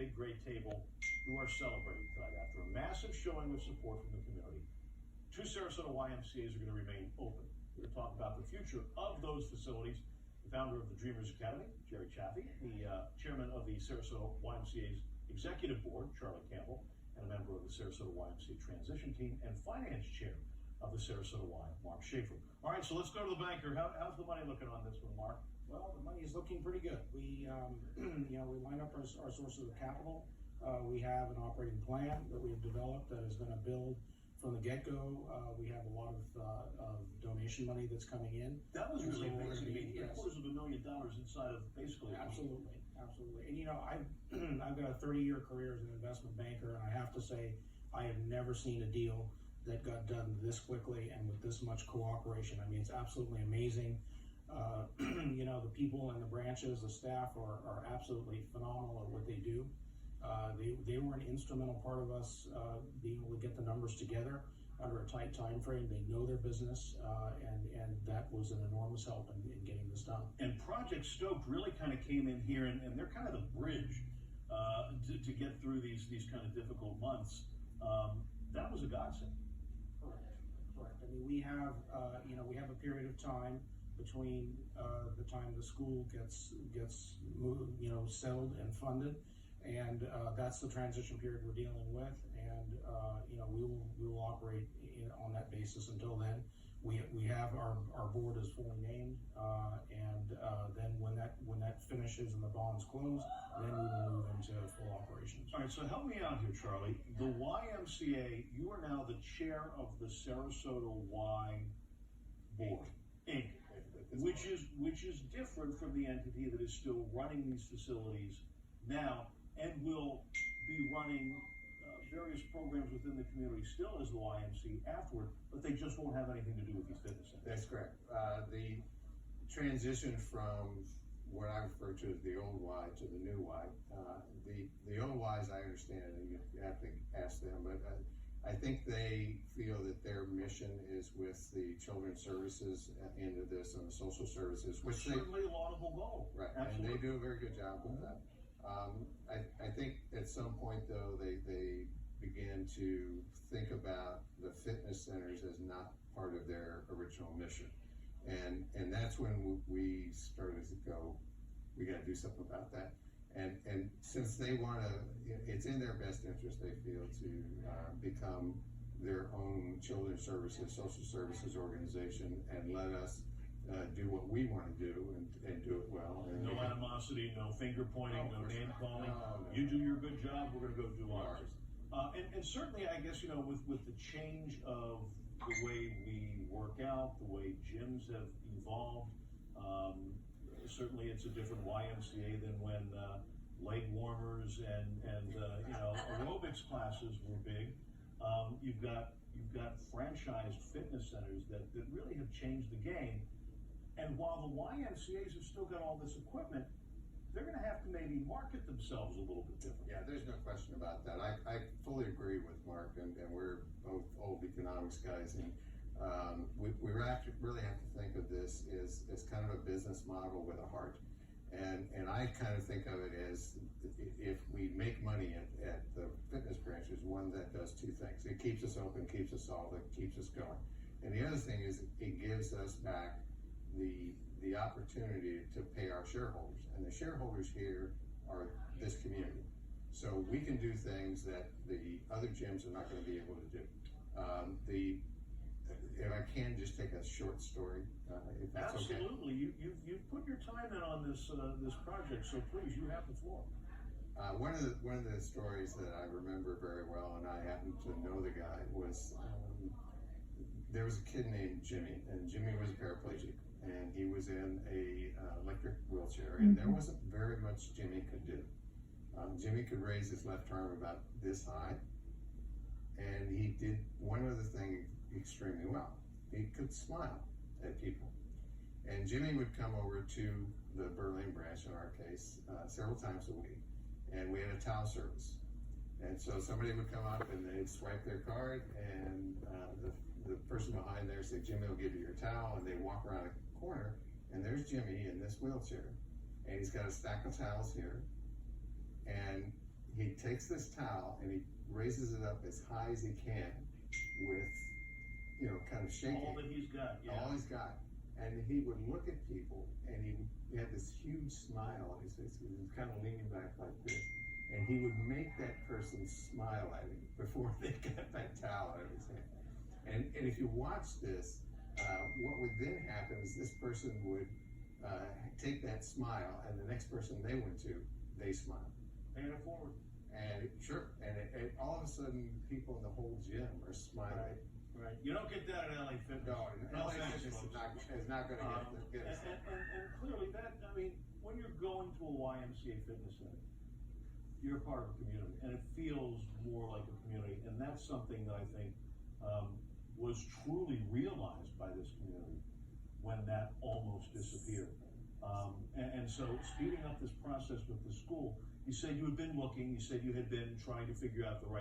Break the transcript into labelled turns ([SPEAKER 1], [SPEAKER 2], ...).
[SPEAKER 1] big great table who are celebrating tonight. After a massive showing of support from the community, 2 Sarasota YMCAs are going to remain open. We're going to talk about the future of those facilities. The founder of the Dreamers Academy, Jerry Chaffee, the chairman of the Sarasota YMCA's executive board, Charlie Campbell, and a member of the Sarasota YMCA transition team and finance chair of the Sarasota Y, Mark Schaefer. All right, so let's go to the banker. How's the money looking on this one, Mark?
[SPEAKER 2] Well, the money is looking pretty good. We, we line up our sources of capital. We have an operating plan that we've developed that is going to build from the get-go. We have a lot of donation money that's coming in.
[SPEAKER 1] That was really
[SPEAKER 2] So
[SPEAKER 1] amazing.
[SPEAKER 2] yes.
[SPEAKER 1] $250,000 inside of basically
[SPEAKER 2] Absolutely. And I've got a 30-year career as an investment banker, and I have to say, I have never seen a deal that got done this quickly and with this much cooperation. I mean, it's absolutely amazing. The people in the branches, the staff are absolutely phenomenal at what they do. They were an instrumental part of us being able to get the numbers together under a tight time frame. They know their business, and that was an enormous help in getting this done.
[SPEAKER 1] And Project Stoked really kind of came in here, and they're kind of the bridge to get through these kind of difficult months. That was a godsend.
[SPEAKER 2] Correct. I mean, we have a period of time between the time the school gets moved, settled and funded, and that's the transition period we're dealing with. And we will operate on that basis until then. We have our board is fully named, and then when that finishes and the bonds close, then we will move into full operations.
[SPEAKER 1] All right, so help me out here, Charlie. The YMCA, you are now the chair of the Sarasota Y Board, Inc., which is different from the entity that is still running these facilities now and will be running various programs within the community still as the YMCA afterward, but they just won't have anything to do with these fitness centers.
[SPEAKER 3] That's correct. The transition from what I refer to as the old Y to the new Y, the old Y, as I understand it, you have to ask them, but I think they feel that their mission is with the children's services end of this and the social services, which
[SPEAKER 1] certainly a laudable goal.
[SPEAKER 3] Right,
[SPEAKER 1] absolutely.
[SPEAKER 3] And they do a very good job with that. I think at some point though, they begin to think about the fitness centers as not part of their original mission. And that's when we started to go, we got to do something about that. And since they want to, it's in their best interest, they feel, to become their own children's services, social services organization, and let us do what we want to do and do it well. And
[SPEAKER 1] no animosity, no finger pointing, no name calling.
[SPEAKER 3] No.
[SPEAKER 1] You do your good job, we're going to go do ours. And certainly, I guess, with the change of the way we work out, the way gyms have evolved, certainly it's a different YMCA than when leg warmers and aerobics classes were big. You've got franchised fitness centers that really have changed the game. And while the YMCAs have still got all this equipment, they're going to have to maybe market themselves a little bit different.
[SPEAKER 3] Yeah, there's no question about that. I fully agree with Mark, and we're both old economics guys, and we really have to think of this as kind of a business model with a heart. And I kind of think of it as if we make money at the fitness branches, one that does two things. It keeps us open, keeps us solid, keeps us going. And the other thing is it gives us back the opportunity to pay our shareholders. And the shareholders here are this community. So we can do things that the other gyms are not going to be able to do. If I can just take a short story, if that's
[SPEAKER 1] Absolutely.
[SPEAKER 3] okay.
[SPEAKER 1] You've put your time in on this project, so please, you have the floor.
[SPEAKER 3] One of the stories that I remember very well, and I happen to know the guy, was there was a kid named Jimmy, and Jimmy was a paraplegic, and he was in a electric wheelchair, and there wasn't very much Jimmy could do. Jimmy could raise his left arm about this high, and he did one other thing extremely well. He could smile at people. And Jimmy would come over to the Berlin branch, in our case, several times a week, and we had a towel service. And so somebody would come up and they'd swipe their card, and the person behind there said, "Jimmy will give you your towel," and they walk around a corner, and there's Jimmy in this wheelchair, and he's got a stack of towels here, and he takes this towel and he raises it up as high as he can with, you know, kind of shaking.
[SPEAKER 1] All that he's got, yeah.
[SPEAKER 3] All he's got. And he would look at people and he had this huge smile on his face. He was kind of leaning back like this. And he would make that person smile at him before they got that towel out of his hand. And if you watch this, what would then happen is this person would take that smile, and the next person they went to, they smile.
[SPEAKER 1] Paying it forward.
[SPEAKER 3] And all of a sudden, people in the whole gym are smiling.
[SPEAKER 1] Right. You don't get that at LA Fitness.
[SPEAKER 3] No, LA
[SPEAKER 1] thanks,
[SPEAKER 3] Fitness
[SPEAKER 1] folks.
[SPEAKER 3] is not going to get us.
[SPEAKER 1] And clearly that, I mean, when you're going to a YMCA fitness center, you're a part of a community, and it feels more like a community, and that's something that I think was truly realized by this community when that almost disappeared. And so speeding up this process with the school, you said you had been looking, you said you had been trying to figure out the right